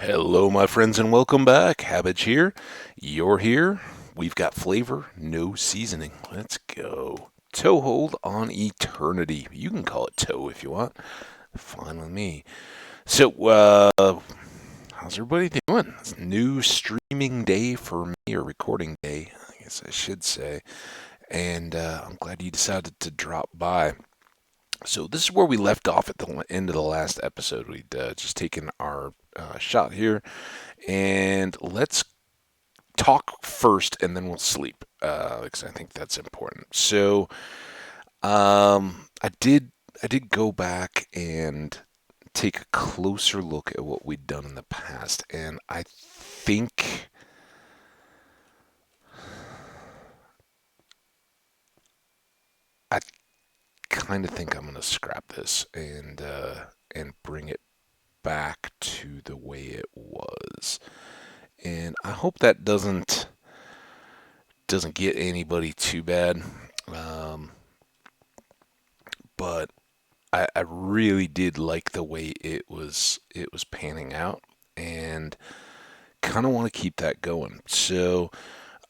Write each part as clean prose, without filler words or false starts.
Hello, my friends, and welcome back. Hambbage here. You're here. We've got flavor, no seasoning. Let's go. Toehold on eternity. You can call it toe if you want. Fine with me. So, how's everybody doing? It's a new streaming day for me, or recording day, I guess I should say. And I'm glad you decided to drop by. So this is where we left off at the end of the last episode. We'd just taken our shot here, and let's talk first, and then we'll sleep because I think that's important. So I did go back and take a closer look at what we'd done in the past, and I kind of think I'm gonna scrap this and bring it back to the way it was. And I hope that doesn't get anybody too bad. Um, but I really did like the way it was panning out, and kind of want to keep that going. So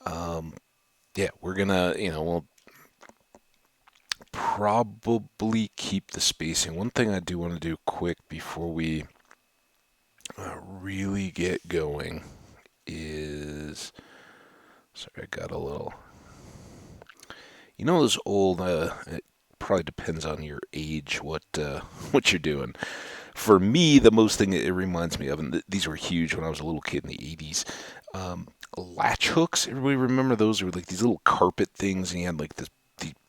um, yeah, we're gonna we'll probably keep the spacing. One thing I do want to do quick before we really get going is, sorry, I got a little. Those old. It probably depends on your age what you're doing. For me, the most thing it reminds me of, and these were huge when I was a little kid in the 80s. Latch hooks. Everybody remember those? They were like these little carpet things, and you had like the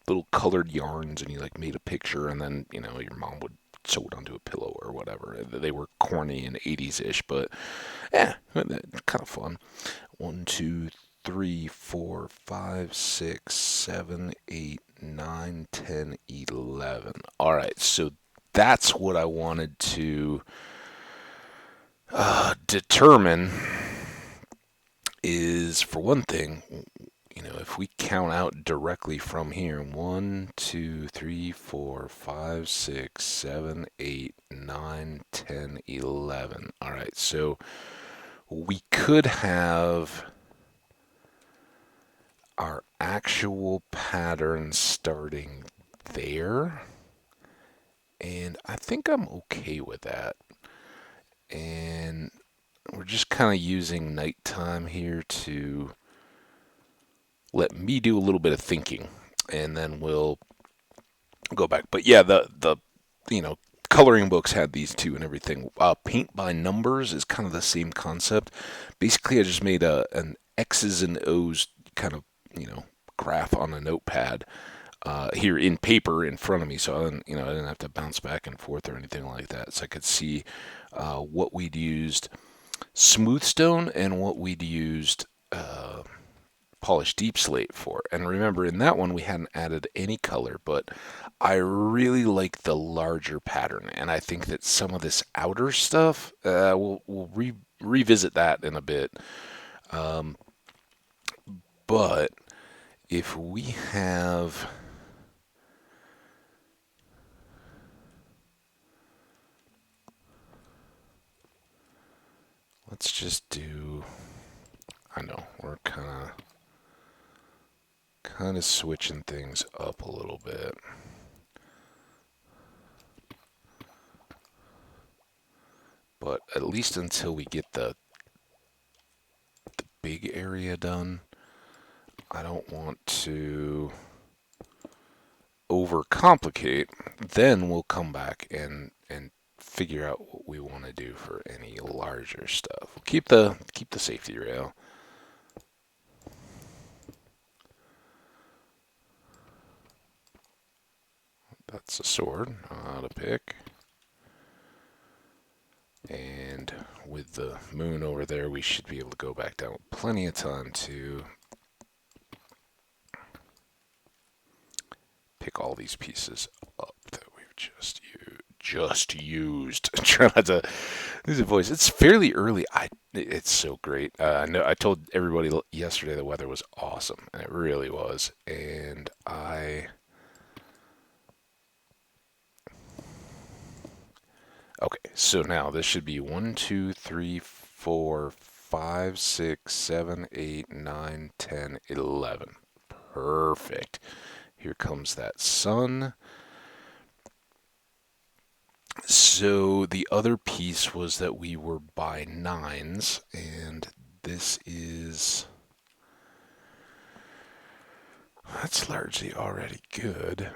little colored yarns, and you like made a picture, and then your mom would sew it onto a pillow or whatever. They were corny and 80s ish, but yeah, kind of fun. One, two, three, four, five, six, seven, 8, 9, 10, 11. All right, so that's what I wanted to determine is, for one thing, if we count out directly from here, 1, 2, 3, 4, 5, 6, 7, 8, 9, 10, 11. All right, so we could have our actual pattern starting there, and I think I'm okay with that. And we're just kind of using nighttime here to let me do a little bit of thinking, and then we'll go back. But yeah, the you know coloring books had these too and everything. Paint by numbers is kind of the same concept. Basically, I just made a an X's and O's kind of graph on a notepad here in paper in front of me, so I didn't have to bounce back and forth or anything like that. So I could see what we'd used smooth stone and what we'd used polished deep slate for. And remember, in that one, we hadn't added any color, but I really like the larger pattern. And I think that some of this outer stuff, we'll revisit that in a bit. Um, but if we have, let's just do, I know, we're kind of switching things up a little bit. But at least until we get the big area done, I don't want to overcomplicate. Then we'll come back and figure out what we want to do for any larger stuff. We'll keep the safety rail. That's a sword. To pick. And with the moon over there, we should be able to go back down with plenty of time to pick all these pieces up that we've just used. Try not to lose a voice. It's fairly early. It's so great. I know I told everybody yesterday the weather was awesome, and it really was. And okay, so now this should be 1, 2, 3, 4, 5, 6, 7, 8, 9, 10, 11. Perfect. Here comes that sun. So the other piece was that we were by nines, and this is... That's largely already good.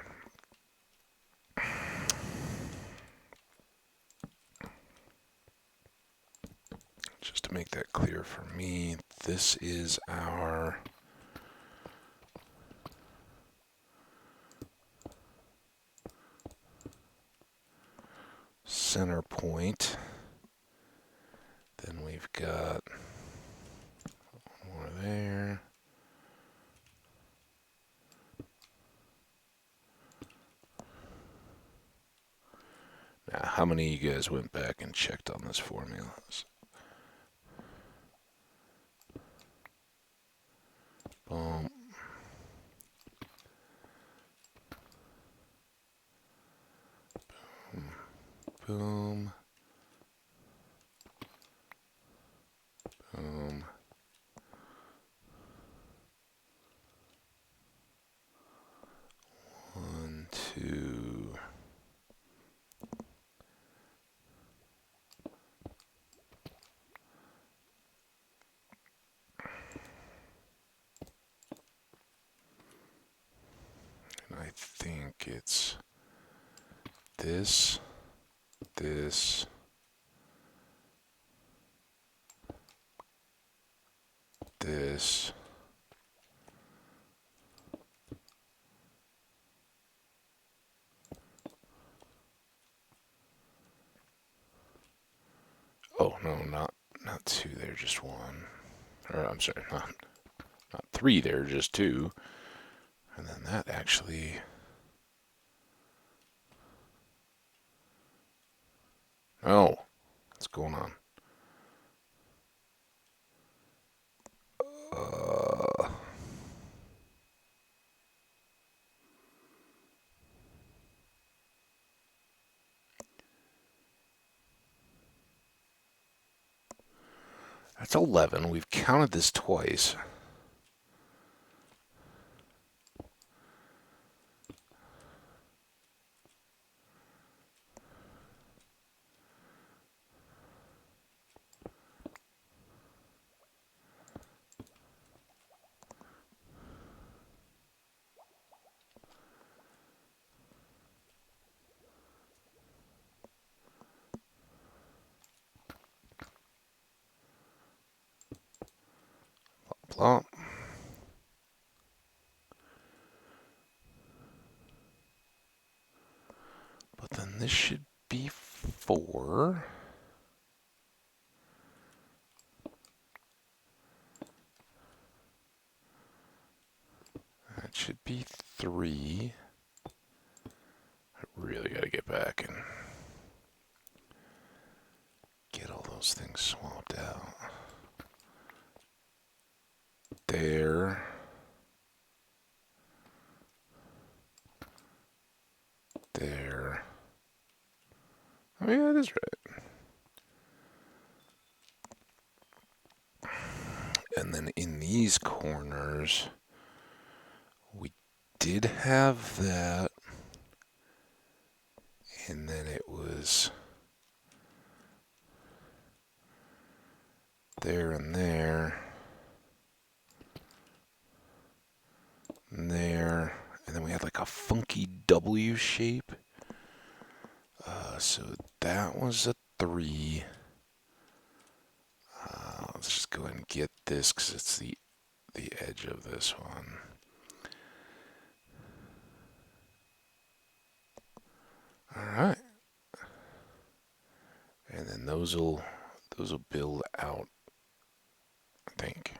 Just to make that clear for me, this is our center point. Then we've got more there. Now, how many of you guys went back and checked on this formulas? Boom. Boom. Boom. One, two. And I think it's this, this, this, oh no, not two there, just one. Or I'm sorry, not three there, just two. And then that actually... Oh, what's going on? Uh, that's 11. We've counted this twice. Plop. But then this should be 4. That should be 3. I really got to get back and get all those things swapped out. There. There. Oh yeah, that is right. And then in these corners, we did have that. And then it was there and there. And there. And then we had like a funky W shape. So that was a 3. Let's just go ahead and get this because it's the edge of this one. All right. And then those will build out, I think.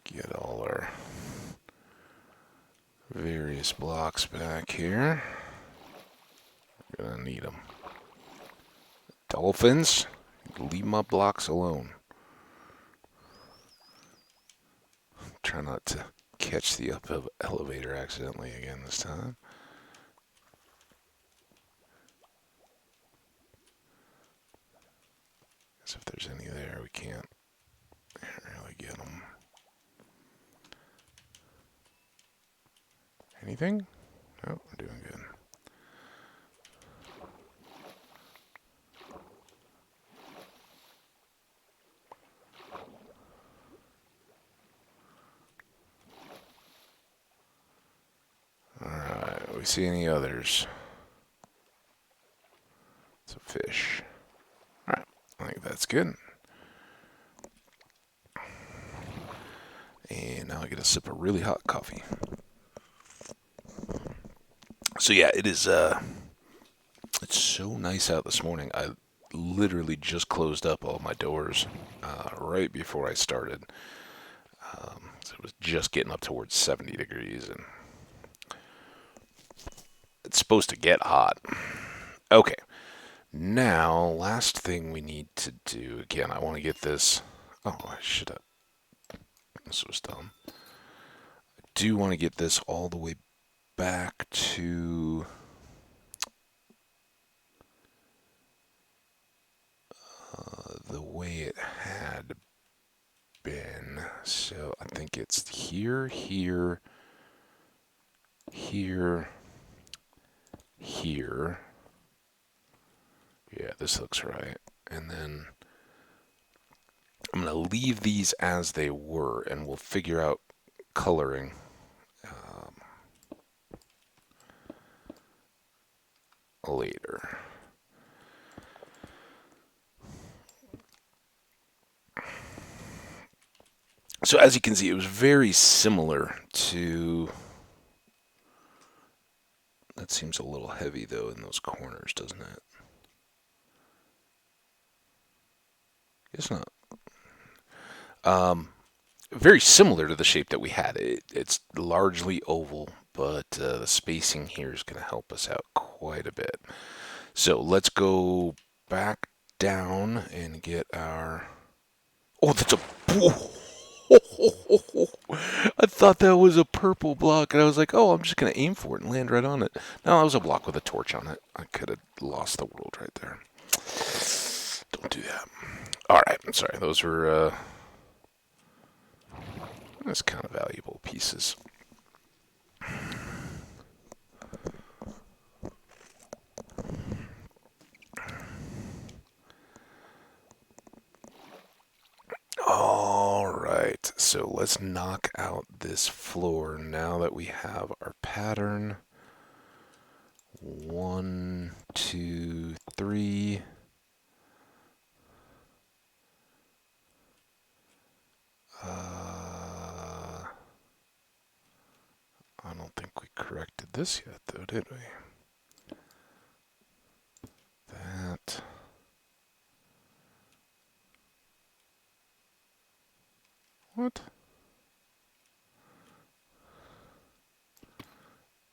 Get all our various blocks back here. We're gonna need them. Dolphins, leave my blocks alone. Try not to catch the elevator accidentally again this time. Guess if there's any there, we can't really get them. Anything? Oh, we're doing good. Alright, we see any others? It's a fish. Alright, I think that's good. And now I get a sip of really hot coffee. So yeah, it is, it's so nice out this morning. I literally just closed up all my doors right before I started. So it was just getting up towards 70 degrees, and it's supposed to get hot. Okay, now last thing we need to do, again, I want to get this. Oh, I should have. This was dumb. I do want to get this all the way back to the way it had been. So I think it's here, here, here, here. Yeah, this looks right. And then I'm going to leave these as they were, and we'll figure out coloring later. So as you can see, it was very similar to... That seems a little heavy, though, in those corners, doesn't it? Guess not. Very similar to the shape that we had. It's largely oval, but the spacing here is going to help us out quite a bit. So let's go back down and get our... Oh, that's a... I thought that was a purple block, and I was like, oh, I'm just going to aim for it and land right on it. No, that was a block with a torch on it. I could have lost the world right there. Don't do that. Alright, I'm sorry. Those were... That's kind of valuable pieces. Alright, so let's knock out this floor now that we have our pattern. 1, 2, 3. I don't think we corrected this yet, though, did we? That. What?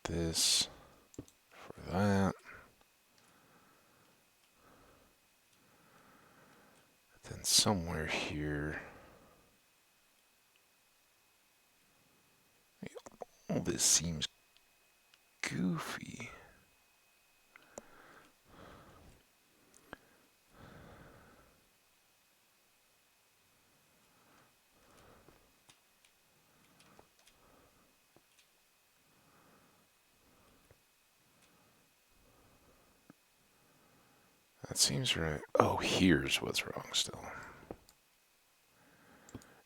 This for that. Then somewhere here. All this seems goofy. That seems right. Oh, here's what's wrong still.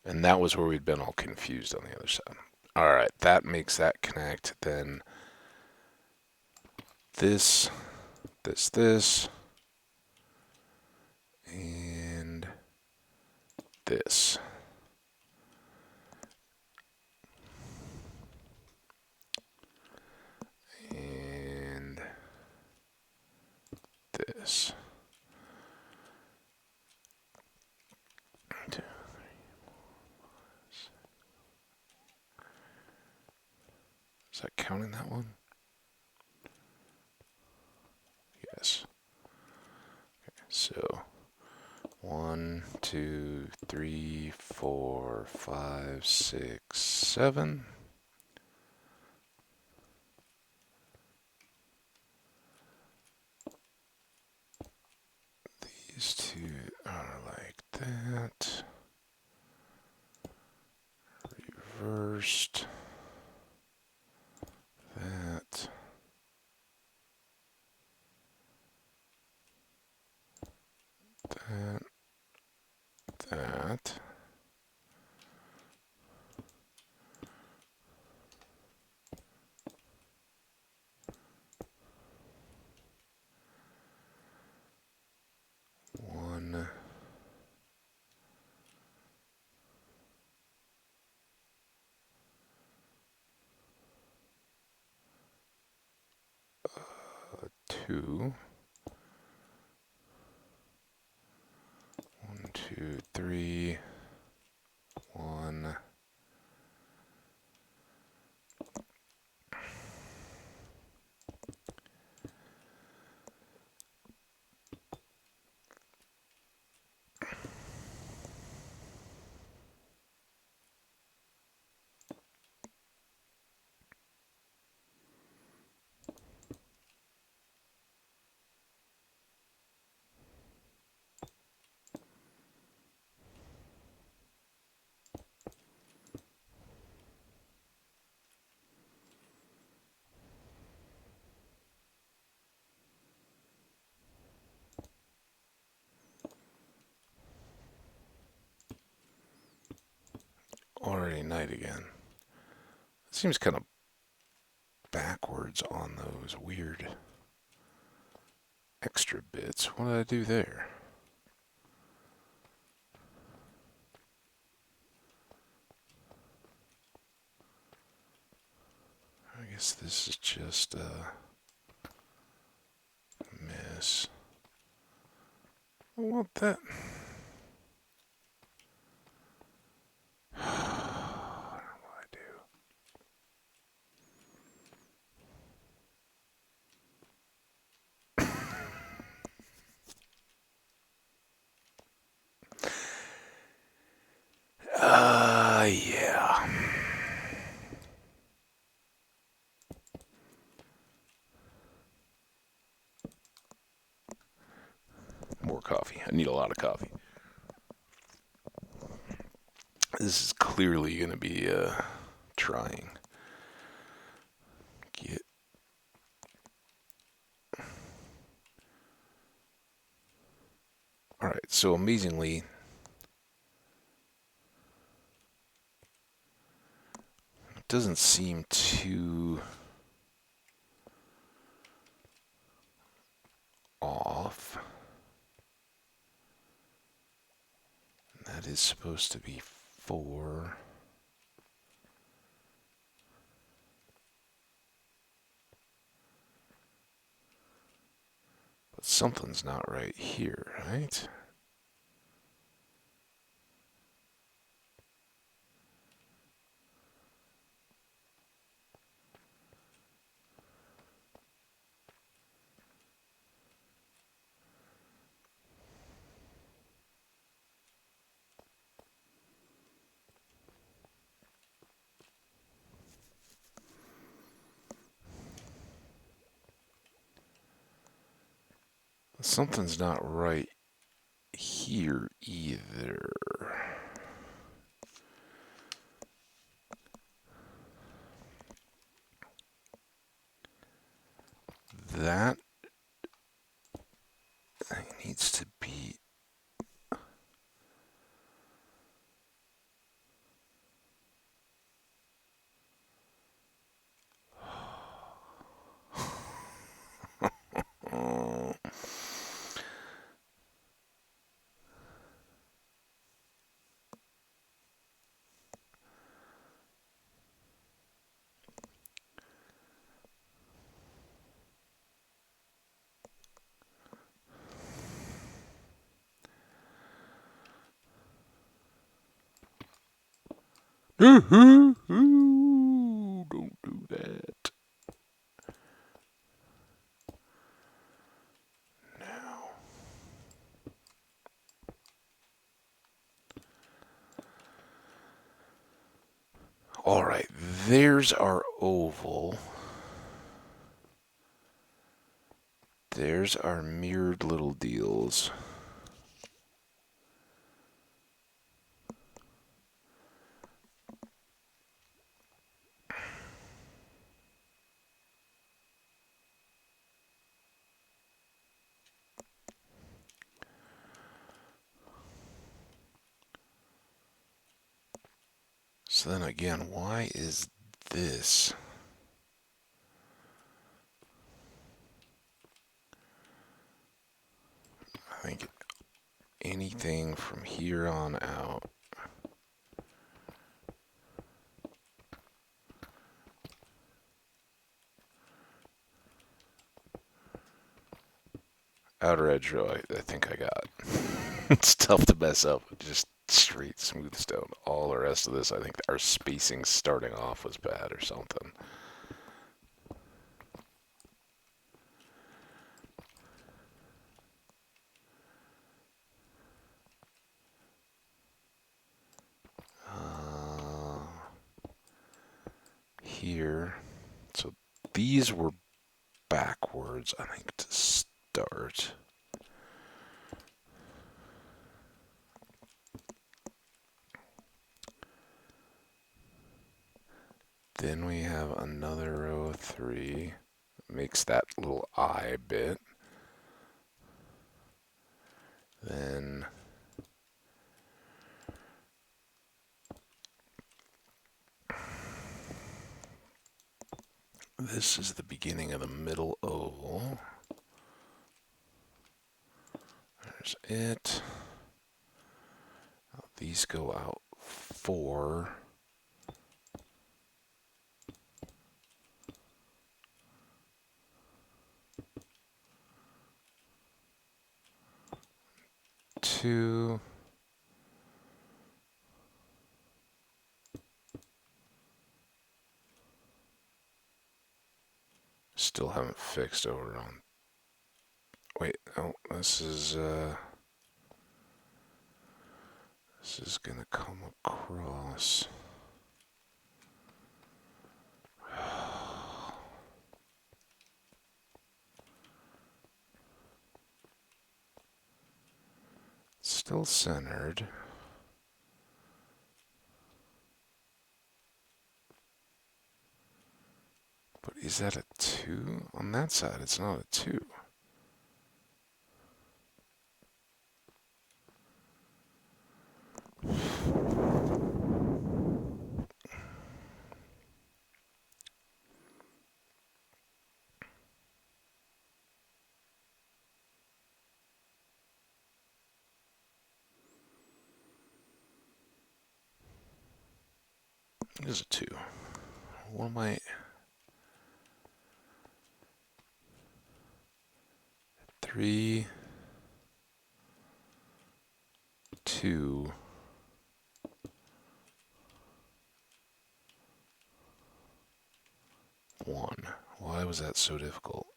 And that was where we'd been all confused on the other side. Alright, that makes that connect. Then this, this, and this. And this. Is that counting that one? Yes. Okay, so 1, 1, 2, 3, 4, 5, 6, 7. These two are like that. Reversed. That. That. That. One. Two. 1, 2, 3. 1. Already night again. It seems kind of backwards on those weird extra bits. What did I do there? I guess this is just a miss. I want that. I don't know what I do. Yeah. More coffee. I need a lot of coffee. This is clearly going to be trying. Get. All right. So amazingly, it doesn't seem too off. That is supposed to be 4. But something's not right here, right? Something's not right here either. That thing needs to be. Oh. Don't do that. Now. All right, there's our oval. There's our mirrored little deals. So then again, why is this? I think anything from here on out. Outer edge row, I think I got. It's tough to mess up. Just straight smooth stone. All the rest of this, I think our spacing starting off was bad or something. Here. So these were backwards, I think, to start. Then we have another row of 3. Makes that little eye bit. Then this is the beginning of the middle oval. There's it. These go out 4. Two. Still haven't fixed over on. Wait, oh, this is gonna come across. Still centered. But is that a 2? On that side, it's not a 2. It is a 2. What am I? 3, 2. 1. Why was that so difficult?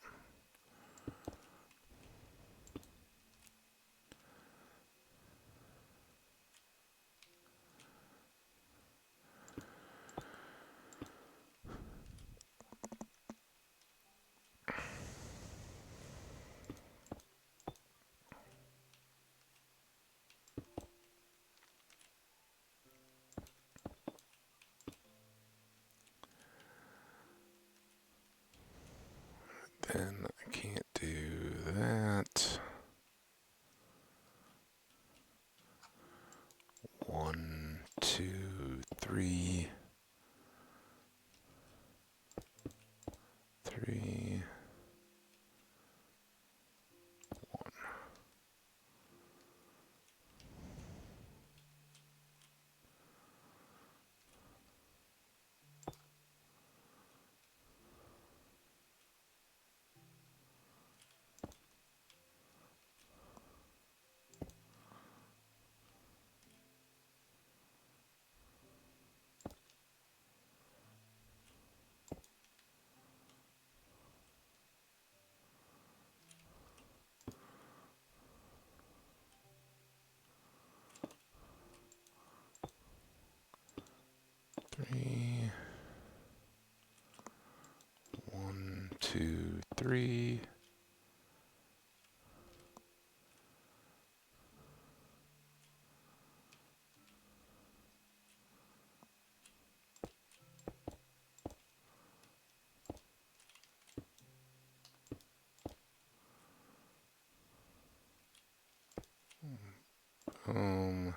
Boom.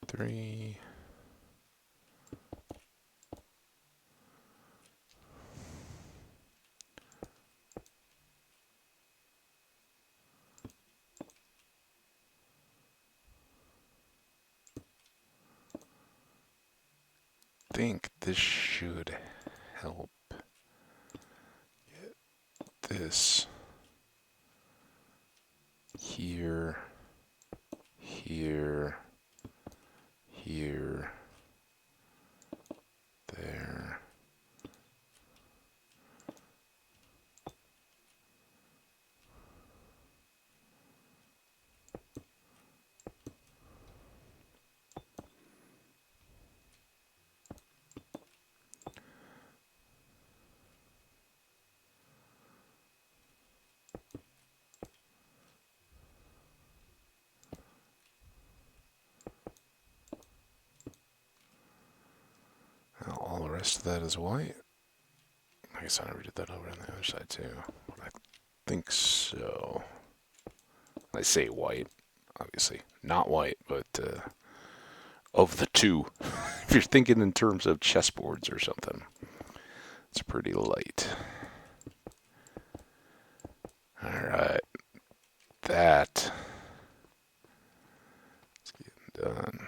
Three. Think this should help get this here, here, here, there. Now all the rest of that is white. I guess I never did that over on the other side too. I think so. I say white, obviously not white, but of the two, if you're thinking in terms of chessboards or something, it's pretty light. All right, that's getting done.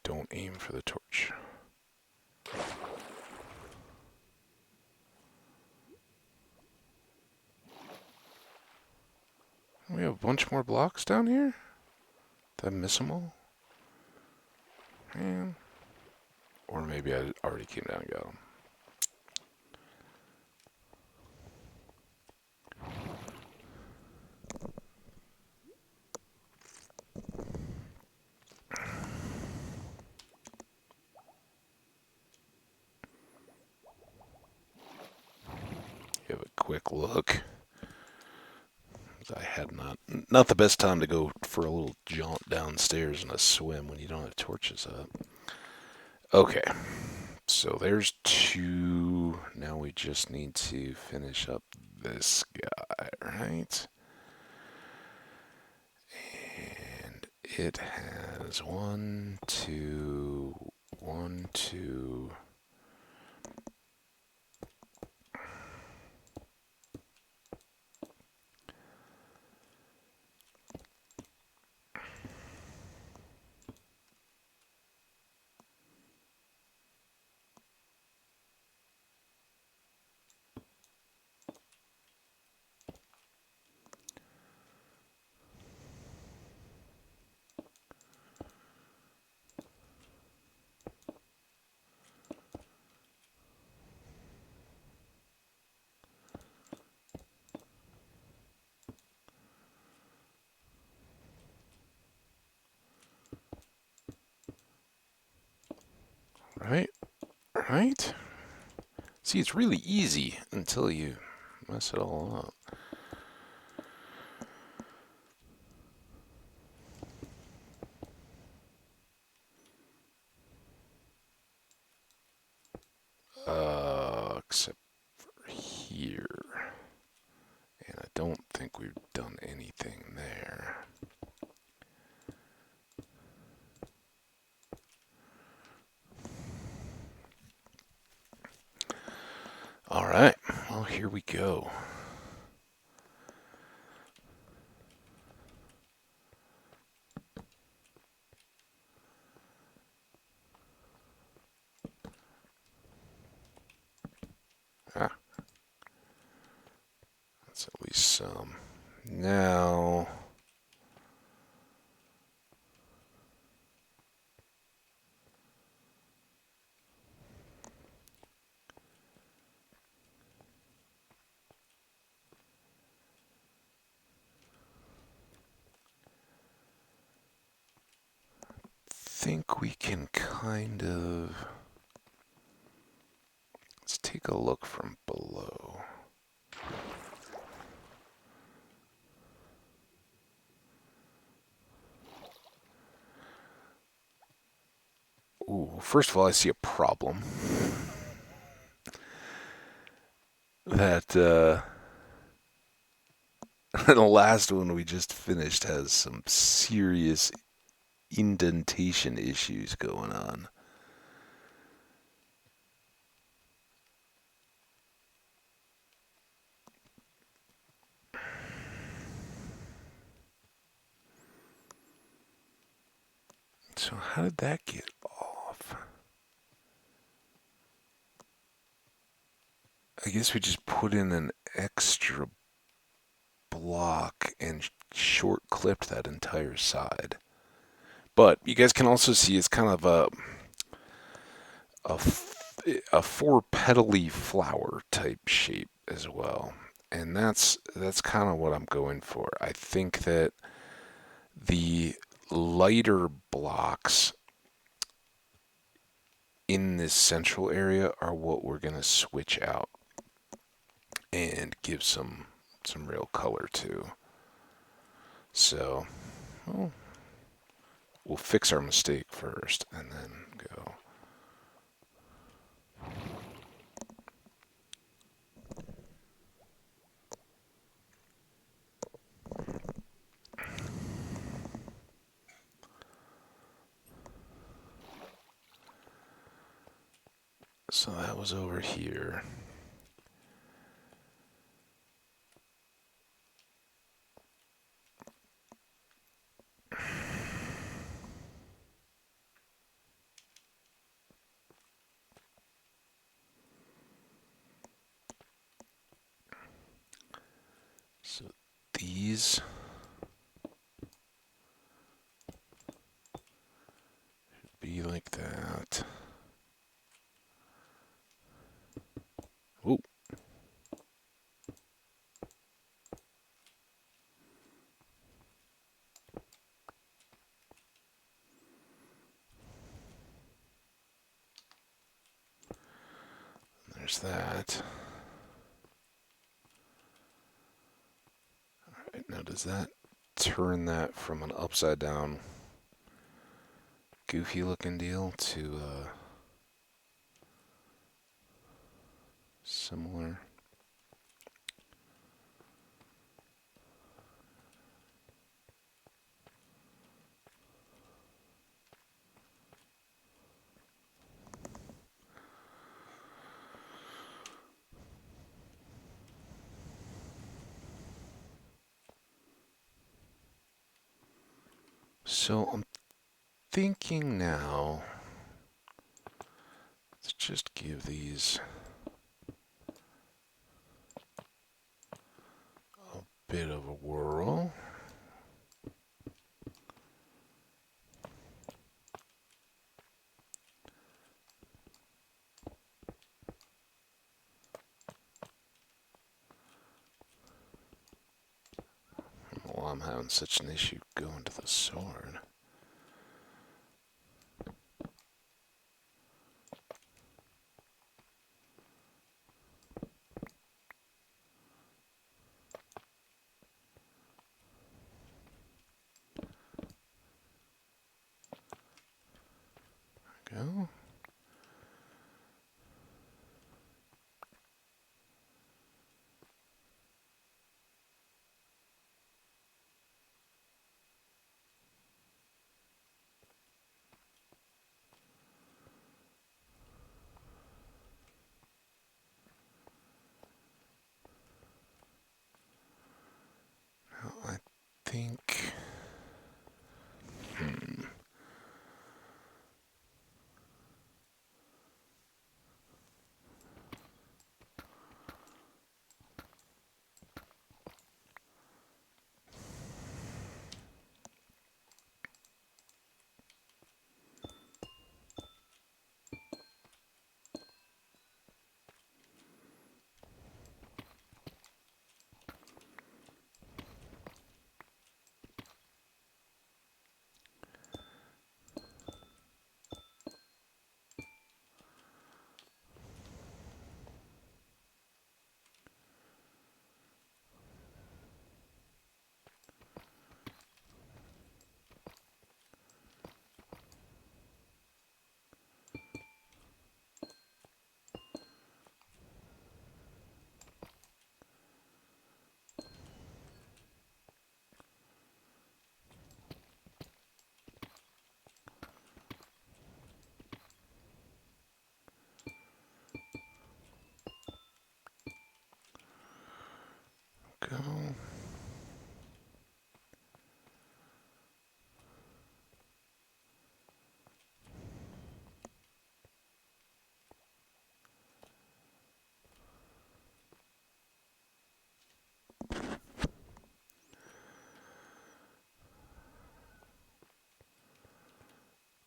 Don't aim for the torch. We have a bunch more blocks down here? Did I miss them all? Man. Or maybe I already came down and got them. Give a quick look. I had not the best time to go for a little jaunt downstairs and a swim when you don't have torches up. Okay, so there's two. Now we just need to finish up this guy, right? And it has one, two, one, two. Right? Right? See, it's really easy until you mess it all up. Except for here. And I don't think we've done anything there. All right, well, here we go. Ah, that's at least some. Now, think we can kind of... Let's take a look from below. Ooh, first of all, I see a problem. That the last one we just finished has some serious indentation issues going on. So how did that get off? I guess we just put in an extra block and short clipped that entire side. But you guys can also see it's kind of a, a four petally flower type shape as well. And that's kind of what I'm going for. I think that the lighter blocks in this central area are what we're going to switch out and give some real color to. So, well, we'll fix our mistake first and then go. So that was over here. So these be like that. Ooh. There's that. All right, now does that turn that from an upside down goofy looking deal to similar? So I'm thinking now, let's just give these a bit of a whirl. Well, I'm having such an issue going to the sword. There we go. Now I think... go.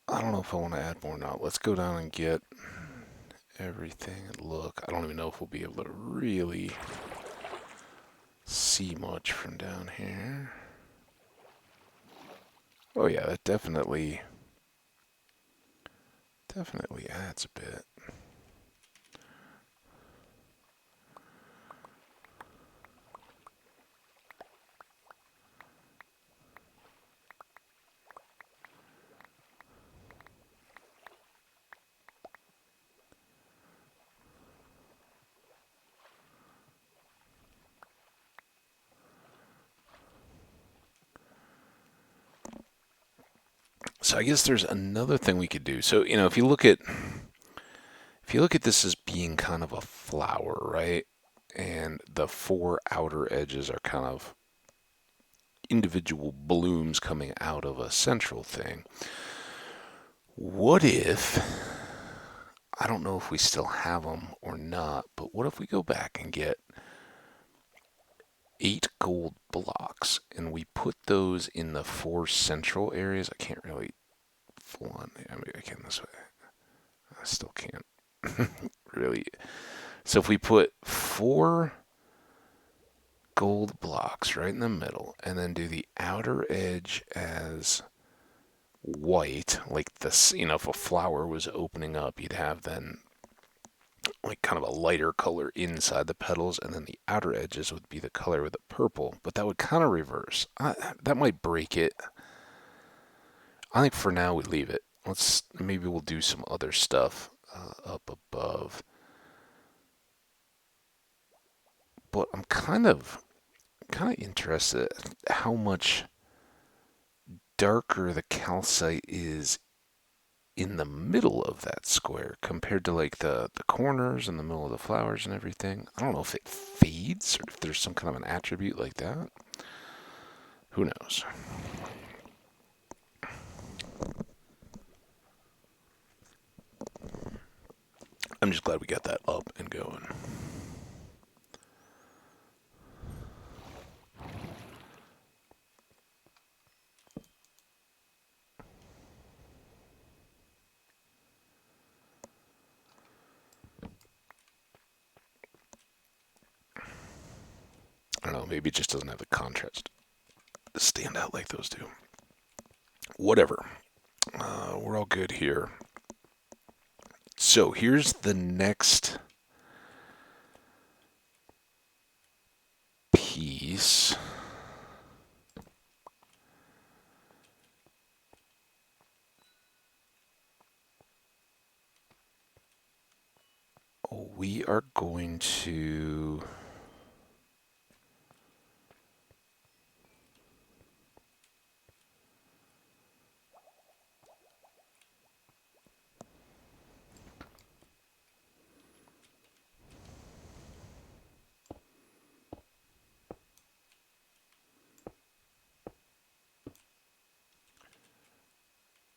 I don't know if I want to add more or not. Let's go down and get everything and look. I don't even know if we'll be able to really see much from down here. Oh yeah, that definitely adds a bit. So I guess there's another thing we could do. So, if you look at this as being kind of a flower, right? And the four outer edges are kind of individual blooms coming out of a central thing. What if, I don't know if we still have them or not, but what if we go back and get 8 gold blocks and we put those in the four central areas? I can't really full on, I mean, I can this way. I still can't really. So if we put 4 gold blocks right in the middle and then do the outer edge as white, like this, if a flower was opening up, you'd have then like kind of a lighter color inside the petals, and then the outer edges would be the color with the purple, but that would kind of reverse. That might break it. I think for now we leave it. Maybe we'll do some other stuff up above. But I'm kind of interested how much darker the calcite is in the middle of that square compared to like the corners and the middle of the flowers and everything. I don't know if it fades or if there's some kind of an attribute like that. Who knows? I'm just glad we got that up and going. I don't know, maybe it just doesn't have the contrast to stand out like those do. Whatever. We're all good here. So here's the next piece. We are going to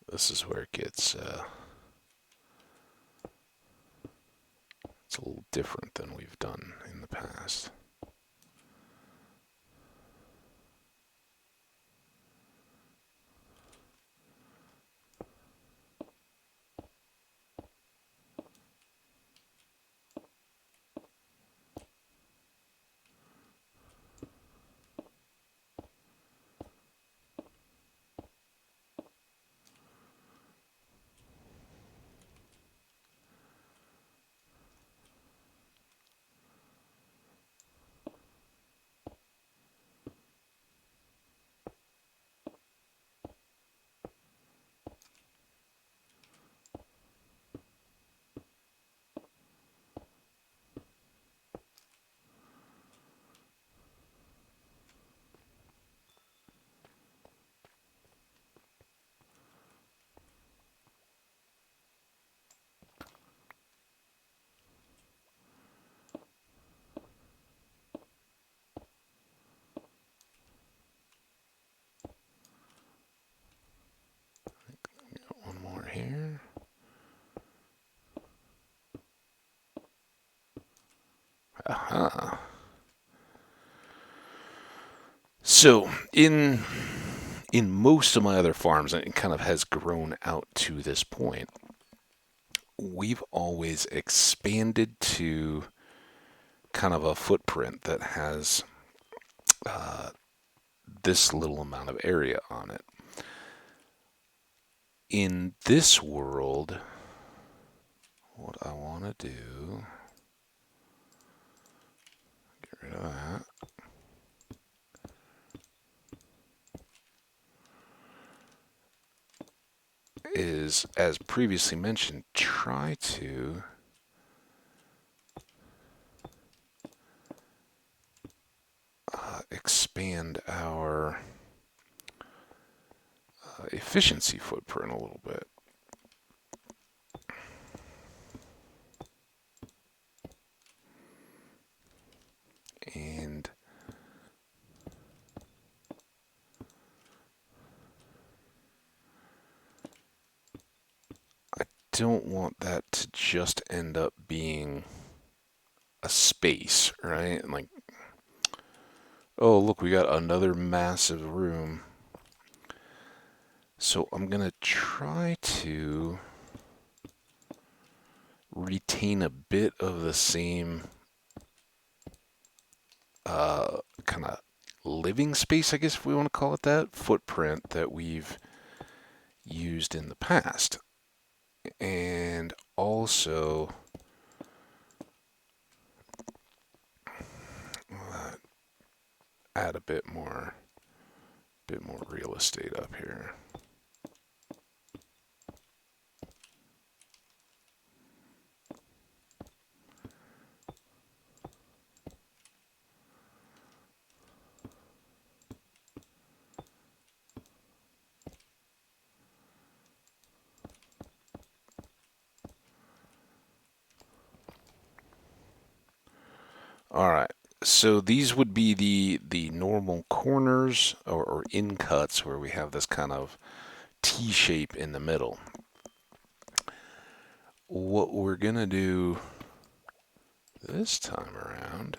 this is where it gets it's a little different than we've done in the past. there. Aha. So in most of my other farms, and it kind of has grown out to this point, we've always expanded to kind of a footprint that has uh, this little amount of area on it. In this world, what I want to do, get rid of that, is, as previously mentioned, try to expand our efficiency footprint a little bit. And I don't want that to just end up being a space, right? And like, oh, look, we got another massive room. So I'm going to try to retain a bit of the same kind of living space, I guess if we want to call it that, footprint that we've used in the past. And also add a bit more real estate up here. All right. So these would be the normal corners or in cuts where we have this kind of T shape in the middle. What we're gonna do this time around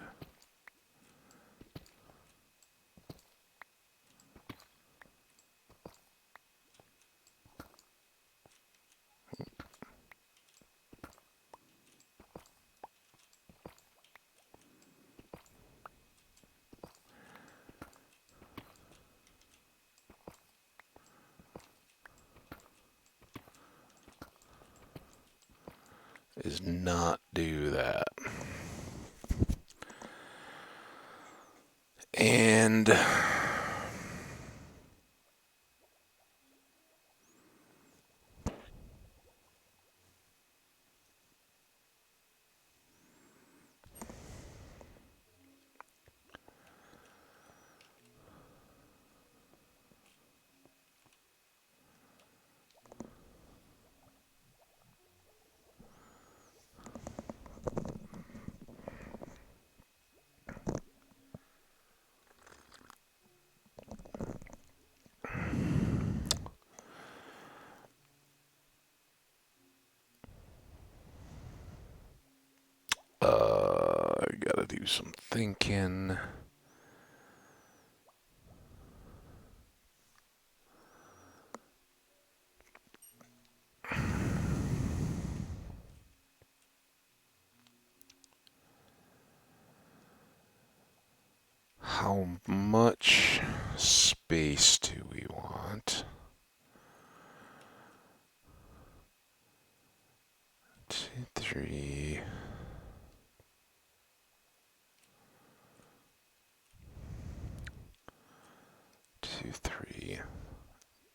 is not do that. And I gotta do some thinking. How much space do we want? 2, 3. 2, 3.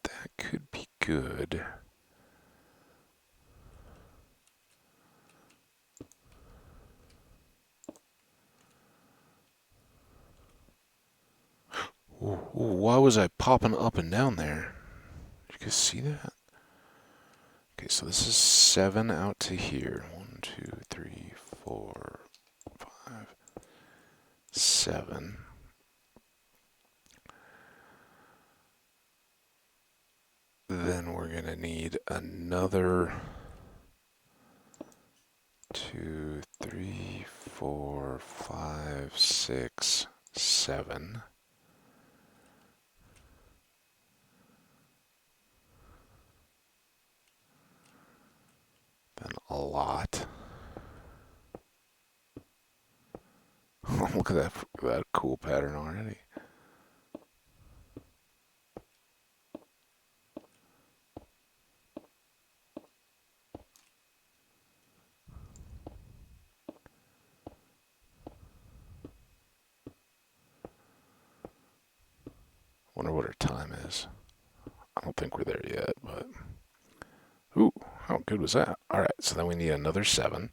That could be good. Ooh, why was I popping up and down there? Did you guys see that? Okay, so this is 7 out to here. 1, 2, 3, 4, 5, 7. Then we're going to need another 2, 3, 4, 5, 6, 7. Then a lot. Look at that cool pattern already. Wonder what our time is. I don't think we're there yet, but ooh, how good was that? All right, so then we need another 7.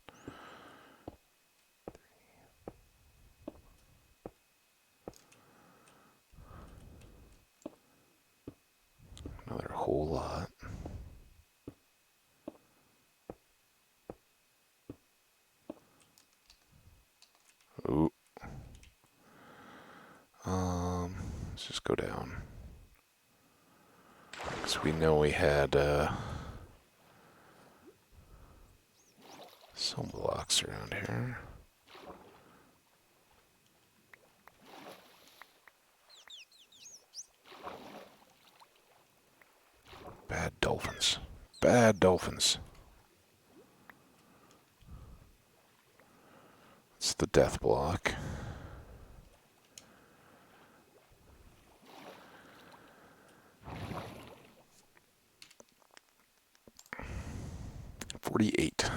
Another whole lot. Ooh. Let's just go down. Because we know we had some blocks around here. Bad dolphins. Bad dolphins. It's the death block. $48.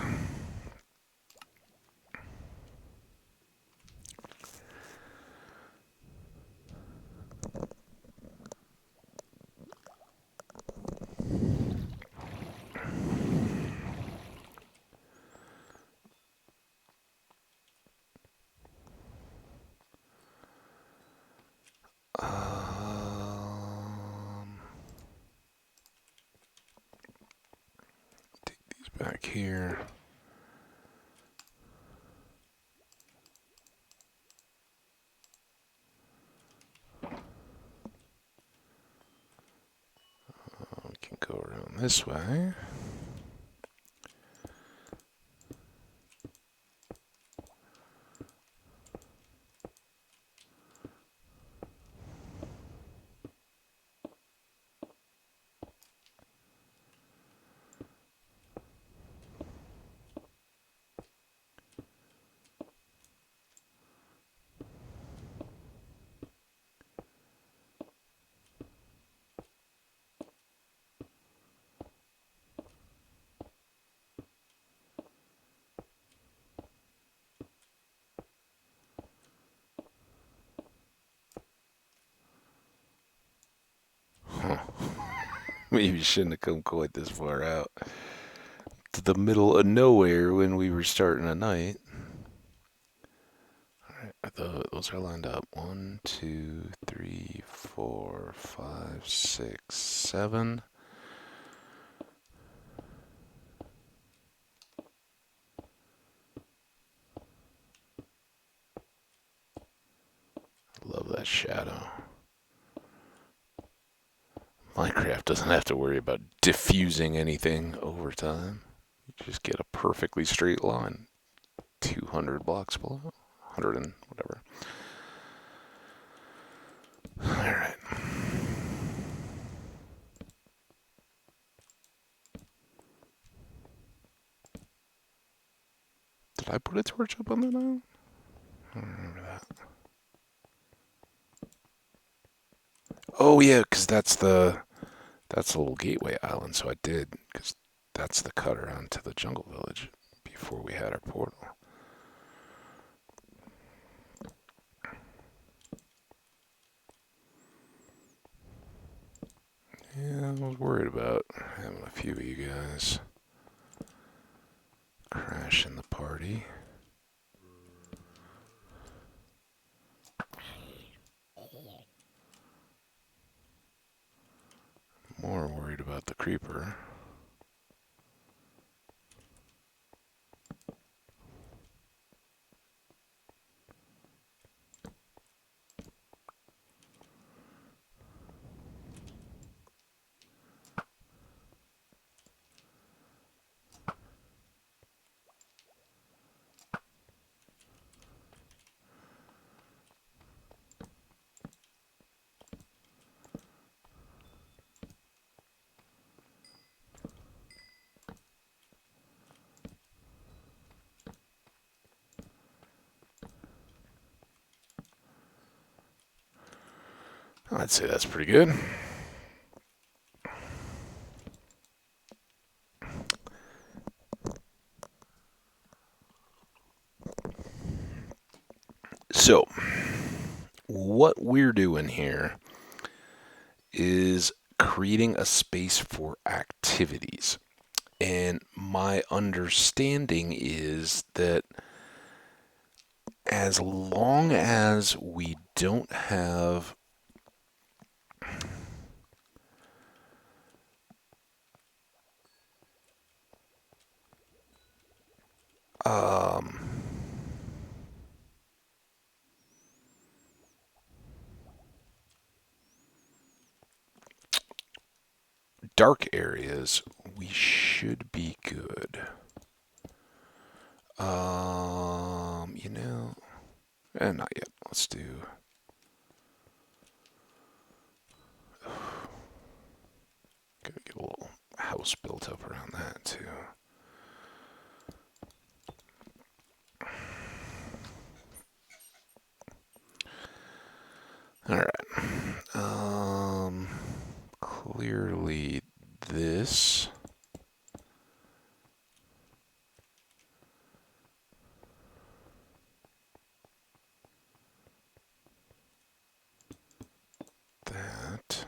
Take these back here. We can go around this way. Huh. Maybe shouldn't have come quite this far out to the middle of nowhere when we were starting a night. Alright, those are lined up. 1, 2, 3, 4, 5, 6, 7. Love that shadow. Minecraft doesn't have to worry about diffusing anything over time. You just get a perfectly straight line. 200 blocks below. 100 and whatever. Alright. Did I put a torch up on that island? I don't remember that. Oh yeah, because that's the little gateway island, so I did, because that's the cutter onto the jungle village before we had our portal. Yeah, I was worried about having a few of you guys crashing the party. More worried about the creeper. I'd say that's pretty good. So, what we're doing here is creating a space for activities. And my understanding is that as long as we don't have um, dark areas, we should be good. You know, not yet. Let's do. Gotta get a little house built up around that too. All right. Clearly this. That.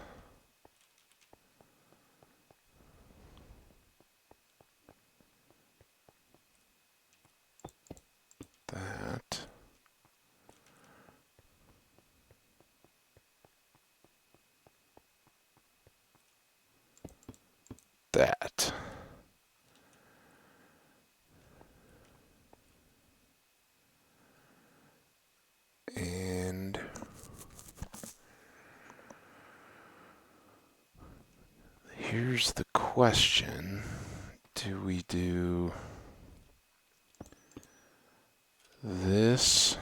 That. That. And here's the question. Do we do this,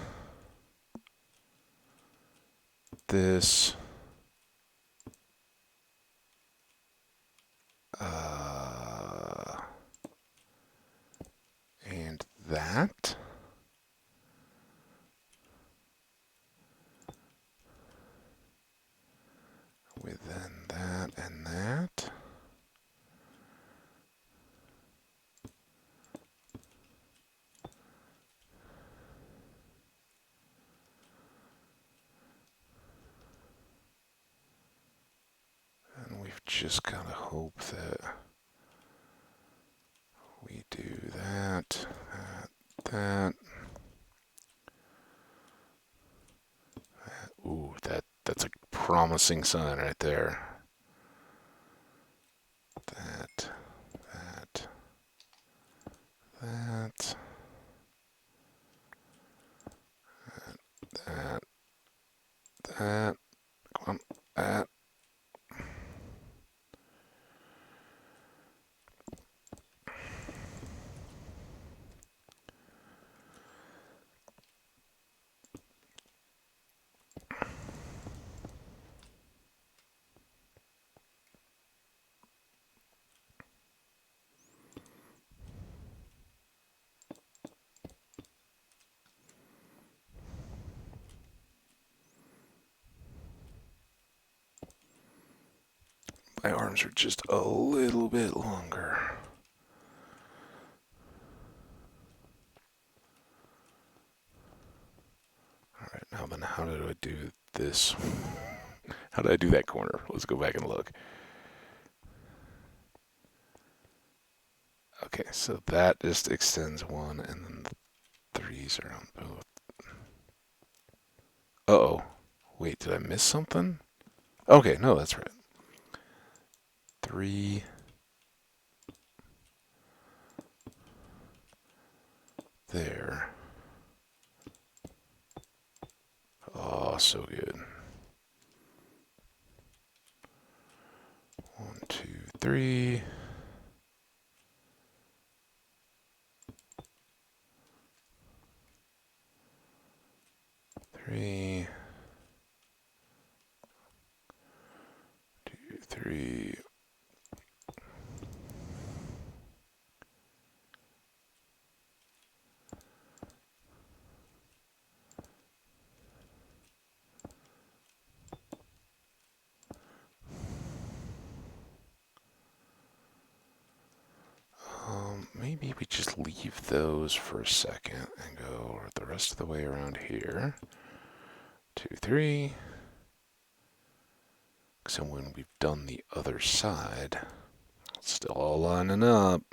this, and that? Within that and that? And we've just got to hope that we do that, that. Ooh, that's a promising sign right there. That, that, that, that, that. Come on, that. My arms are just a little bit longer. Alright, now then, how do I do this? How did I do that corner? Let's go back and look. Okay, so that just extends one, and then the threes are on both. Uh-oh. Wait, did I miss something? Okay, no, that's right. 3. There. Oh, so good. 1, 2, 3. 3. 2, 3. maybe we just leave those for a second and go the rest of the way around here. 2, 3. So when we've done the other side, it's still all lining up.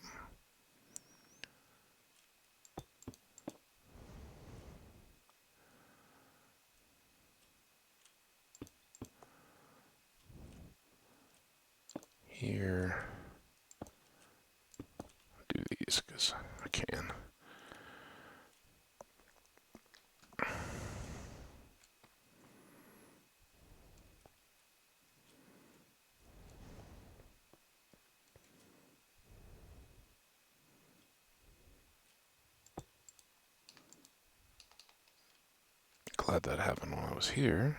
Here. Do these because I can. Glad that happened when I was here.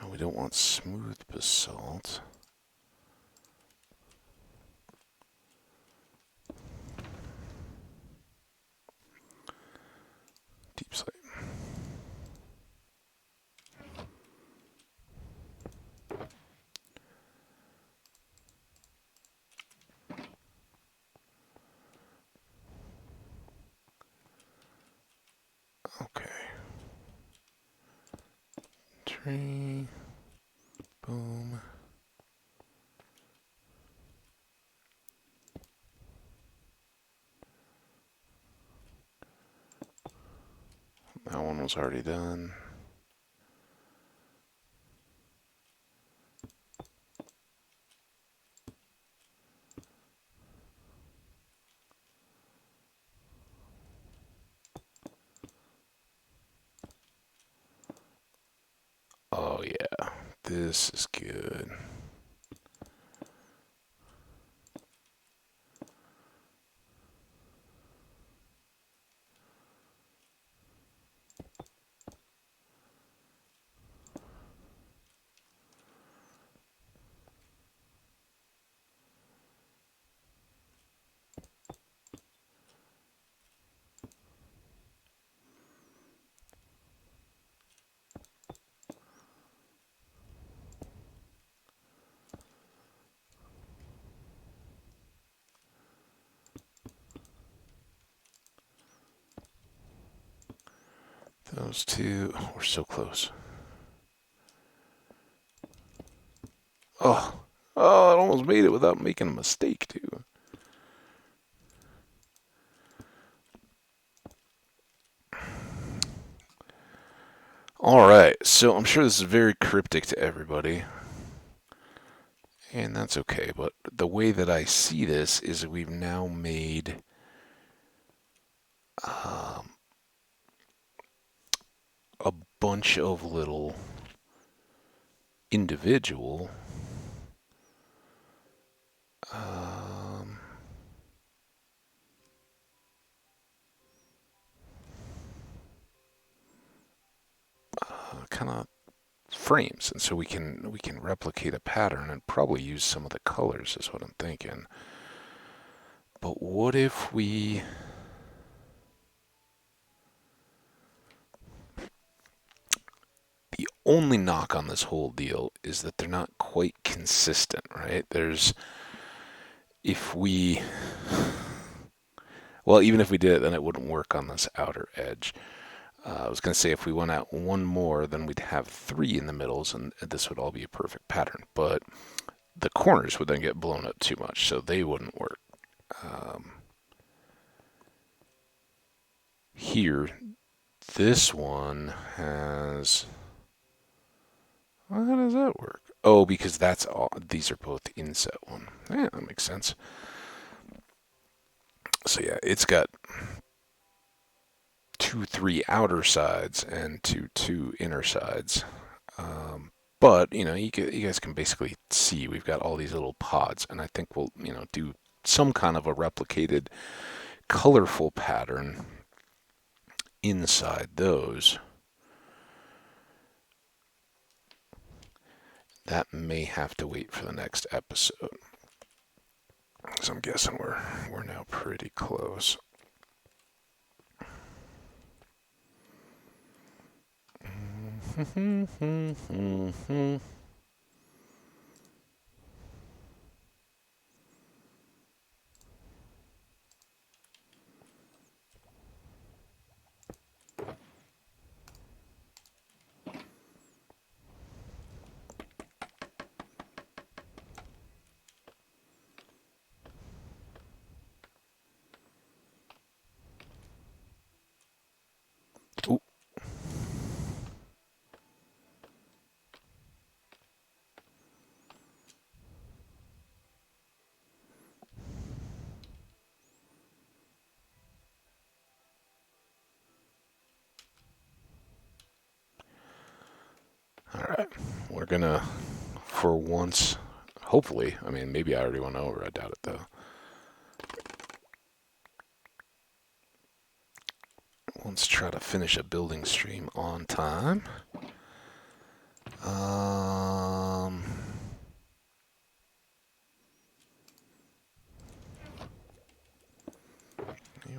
No, we don't want smooth basalt. Deep slate. Okay. Tree. Boom. That one was already done. Oh yeah, this is good. Those two, oh, we're so close. Oh, I almost made it without making a mistake, too. All right, so I'm sure this is very cryptic to everybody, and that's okay, but the way that I see this is we've now made a bunch of little individual kind of frames, and so we can replicate a pattern and probably use some of the colors is what I'm thinking. But what if we the only knock on this whole deal is that they're not quite consistent, right? If we well, even if we did it, then it wouldn't work on this outer edge. I was going to say if we went out one more, then we'd have 3 in the middles, and this would all be a perfect pattern. But the corners would then get blown up too much, so they wouldn't work. Here, this one has. Well, how does that work? Oh, because that's all. These are both inset one. Yeah, that makes sense. So yeah, it's got 2, 3 outer sides and 2 inner sides. But you guys can basically see we've got all these little pods, and I think we'll do some kind of a replicated, colorful pattern inside those. That may have to wait for the next episode, because I'm guessing we're now pretty close. Ooh. All right, we're gonna, for once, hopefully, I mean, maybe I already went over, I doubt it though. Let's try to finish a building stream on time. Um,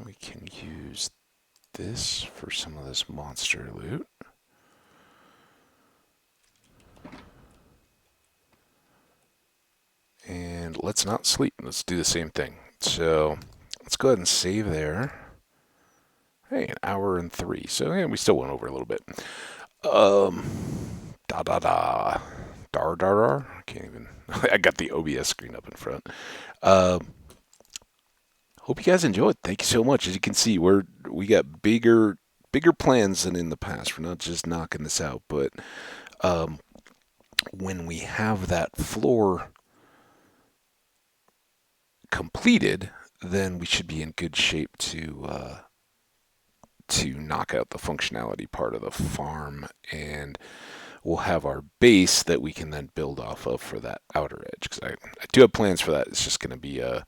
we can use this for some of this monster loot. And let's not sleep. Let's do the same thing. So let's go ahead and save there. Hey, an hour and 3. So yeah, we still went over a little bit. Um, da da da, dar dar dar. I can't even. I got the OBS screen up in front. Hope you guys enjoyed. Thank you so much. As you can see, we got bigger plans than in the past. We're not just knocking this out, but um, when we have that floor completed, then we should be in good shape to knock out the functionality part of the farm, and we'll have our base that we can then build off of for that outer edge. Because I do have plans for that. It's just going to be a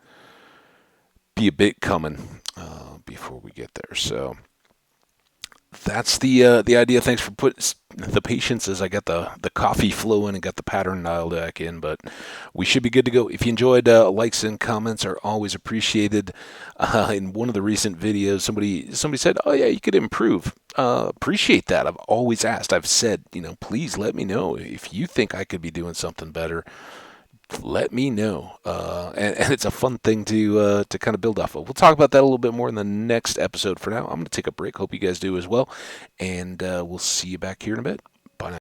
bit coming before we get there. So that's the idea. Thanks for putting the patience as I got the coffee flowing and got the pattern dialed back in. But we should be good to go. If you enjoyed, likes and comments are always appreciated. In one of the recent videos, somebody said, "Oh yeah, you could improve." Appreciate that. I've always asked. I've said, please let me know if you think I could be doing something better. Let me know. And it's a fun thing to kind of build off of. We'll talk about that a little bit more in the next episode. For now, I'm going to take a break. Hope you guys do as well. And we'll see you back here in a bit.